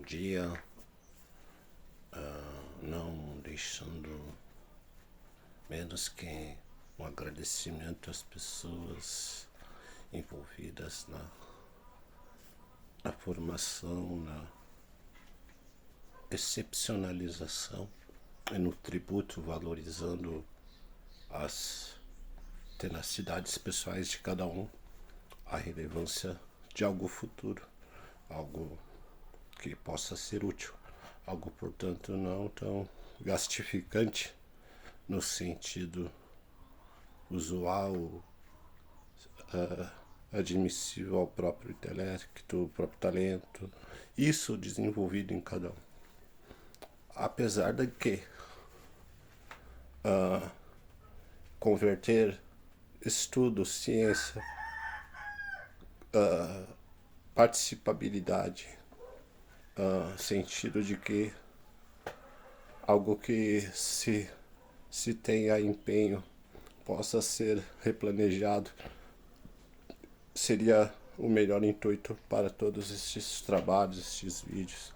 dia, não deixando menos que um agradecimento às pessoas envolvidas na formação, na excepcionalização e no tributo, valorizando as tenacidades pessoais de cada um, a relevância de algo futuro, algo que possa ser útil, algo, portanto, não tão gastificante no sentido usual, admissível ao próprio intelecto, ao próprio talento, isso desenvolvido em cada um. Apesar de que converter estudo, ciência, participabilidade, sentido de que algo que se tenha empenho possa ser replanejado, seria o melhor intuito para todos estes trabalhos, estes vídeos,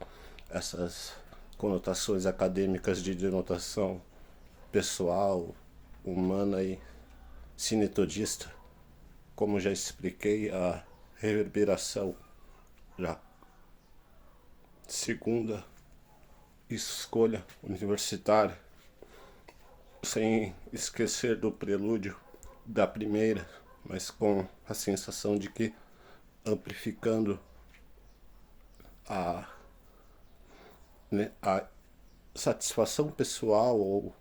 essas conotações acadêmicas de denotação pessoal, humana e cinetodista. Como já expliquei, a reverberação da segunda escolha universitária, sem esquecer do prelúdio da primeira, mas com a sensação de que amplificando a satisfação pessoal ou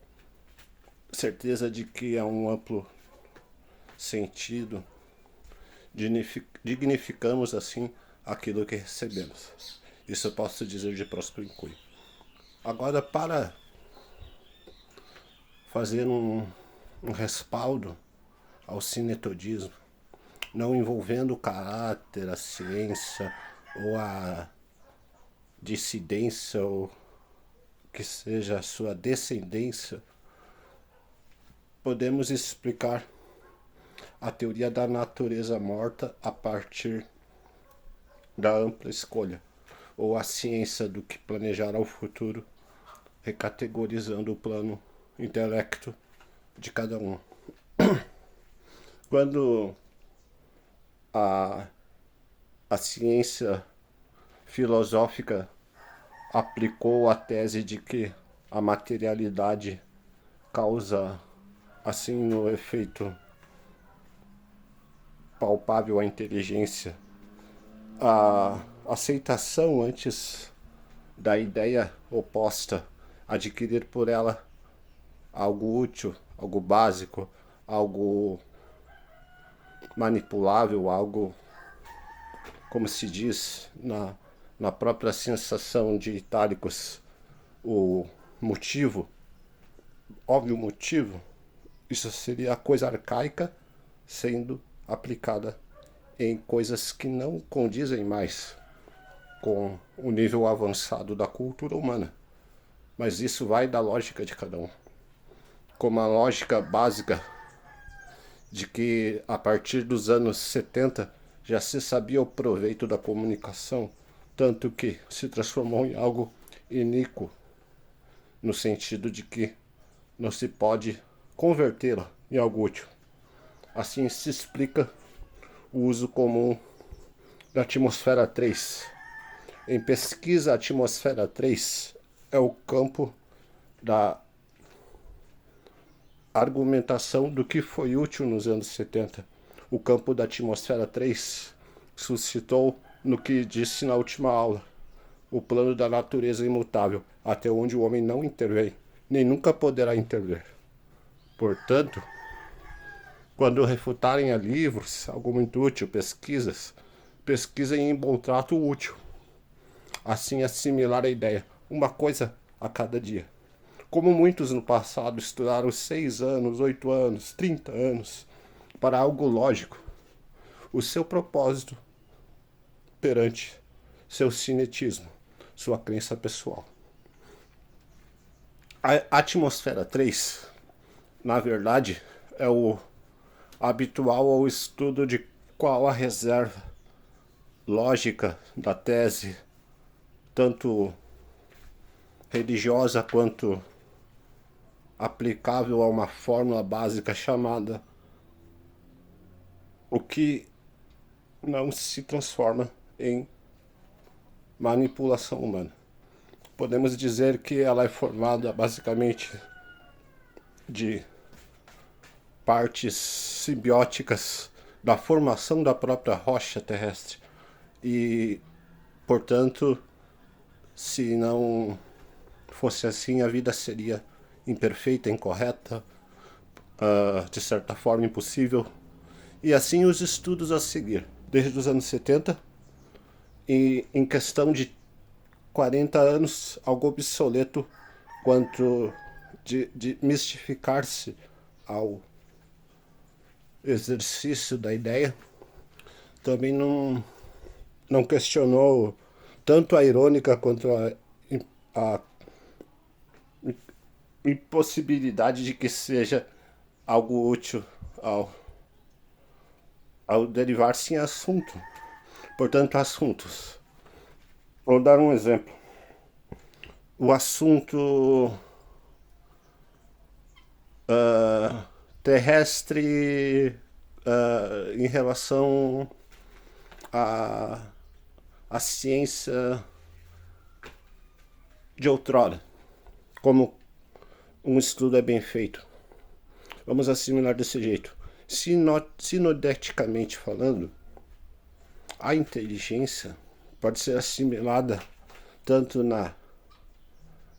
certeza de que há um amplo sentido, dignificamos assim aquilo que recebemos. Isso eu posso dizer de próspero incúnio. Agora, para fazer um respaldo ao cinetodismo, não envolvendo o caráter, a ciência ou a dissidência ou que seja a sua descendência, podemos explicar a teoria da natureza morta a partir da ampla escolha, ou a ciência do que planejará o futuro, recategorizando o plano intelecto de cada um. Quando a ciência filosófica aplicou a tese de que a materialidade causa, assim, no efeito palpável à inteligência, a aceitação antes da ideia oposta, adquirir por ela algo útil, algo básico, algo manipulável, algo, como se diz na própria sensação de Itálicos, o motivo, óbvio motivo, isso seria a coisa arcaica sendo aplicada em coisas que não condizem mais com o nível avançado da cultura humana. Mas isso vai da lógica de cada um. Como a lógica básica de que a partir dos anos 70 já se sabia o proveito da comunicação, tanto que se transformou em algo iníquo, no sentido de que não se pode convertê-la em algo útil. Assim se explica o uso comum da atmosfera 3. Em pesquisa, a atmosfera 3 é o campo da argumentação do que foi útil nos anos 70. O campo da atmosfera 3 suscitou no que disse na última aula, o plano da natureza imutável, até onde o homem não intervém, nem nunca poderá intervir. Portanto, quando refutarem a livros, algo muito útil, pesquisem em bom trato útil. Assim assimilar a ideia, uma coisa a cada dia. Como muitos no passado estudaram 6 anos, 8 anos, 30 anos, para algo lógico, o seu propósito perante seu cinetismo, sua crença pessoal. A atmosfera 3, na verdade, é o habitual ao estudo de qual a reserva lógica da tese tanto religiosa quanto aplicável a uma fórmula básica chamada o que não se transforma em manipulação humana. Podemos dizer que ela é formada basicamente de partes simbióticas da formação da própria rocha terrestre e, portanto, se não fosse assim, a vida seria imperfeita, incorreta, de certa forma impossível. E assim os estudos a seguir, desde os anos 70, e em questão de 40 anos, algo obsoleto quanto de mistificar-se ao exercício da ideia, também não questionou tanto a irônica quanto a impossibilidade de que seja algo útil ao derivar-se em assunto. Portanto, assuntos. Vou dar um exemplo. O assunto terrestre em relação à ciência de outrora, como um estudo é bem feito. Vamos assimilar desse jeito. Sinodeticamente falando, a inteligência pode ser assimilada tanto na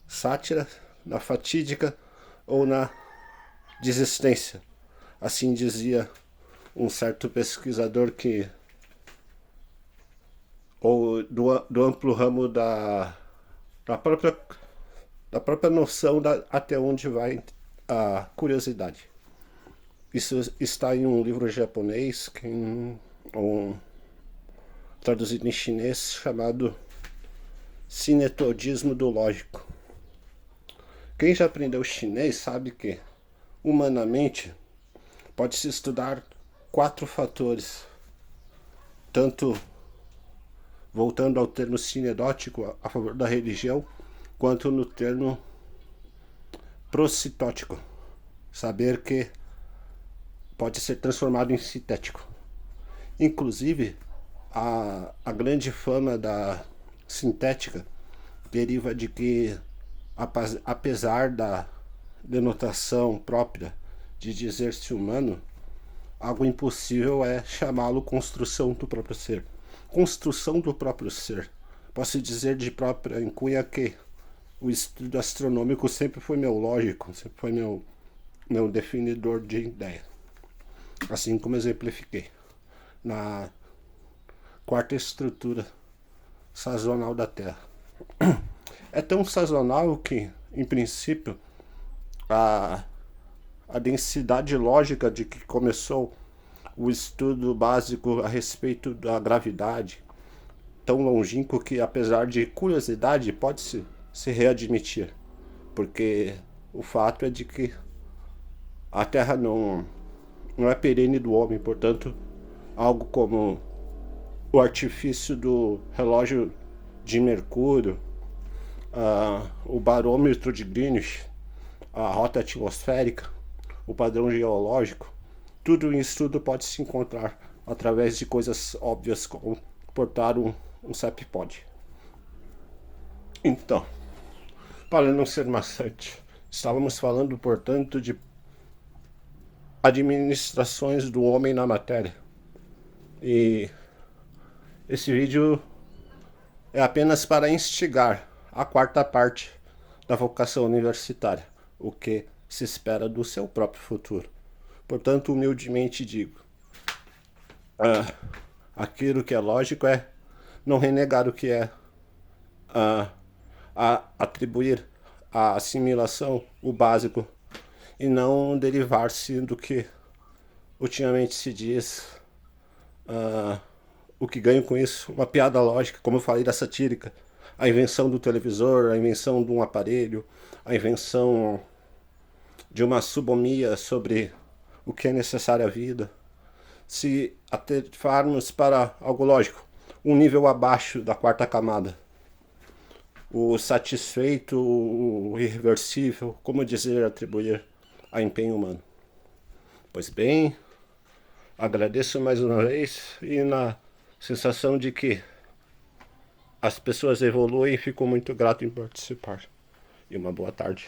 sátira, na fatídica ou na desistência. Assim dizia um certo pesquisador ou do amplo ramo da própria noção até onde vai a curiosidade. Isso está em um livro japonês, traduzido em chinês, chamado Sinetodismo do Lógico. Quem já aprendeu chinês sabe que, humanamente, pode-se estudar 4 fatores, tanto voltando ao termo sinedótico a favor da religião, quanto no termo procitótico, saber que pode ser transformado em sintético. Inclusive, a grande fama da sintética deriva de que, apesar da denotação própria de dizer-se humano, algo impossível é chamá-lo construção do próprio ser. Construção do próprio ser. Posso dizer de própria encunha que o estudo astronômico sempre foi meu lógico, sempre foi meu definidor de ideia. Assim como exemplifiquei na 4ª estrutura sazonal da Terra. É tão sazonal que, em princípio, a densidade lógica de que começou o estudo básico a respeito da gravidade, tão longínquo que, apesar de curiosidade, pode se readmitir. Porque o fato é de que a Terra não é perene do homem, portanto, algo como o artifício do relógio de Mercúrio, o barômetro de Greenwich, a rota atmosférica, o padrão geológico, tudo em estudo pode se encontrar através de coisas óbvias como portar um CEPPOD. Então, para não ser maçante, estávamos falando, portanto, de administrações do homem na matéria. E esse vídeo é apenas para instigar a 4ª parte da vocação universitária, o que se espera do seu próprio futuro. Portanto, humildemente digo, aquilo que é lógico é não renegar o que é, atribuir à assimilação o básico e não derivar-se do que ultimamente se diz, o que ganho com isso, uma piada lógica, como eu falei da satírica, a invenção do televisor, a invenção de um aparelho, a invenção de uma subomia sobre o que é necessário à vida. Se atentarmos para algo lógico, um nível abaixo da 4ª camada, o satisfeito, o irreversível, como dizer, atribuir a empenho humano. Pois bem, agradeço mais uma vez e na sensação de que as pessoas evoluem, fico muito grato em participar. E uma boa tarde.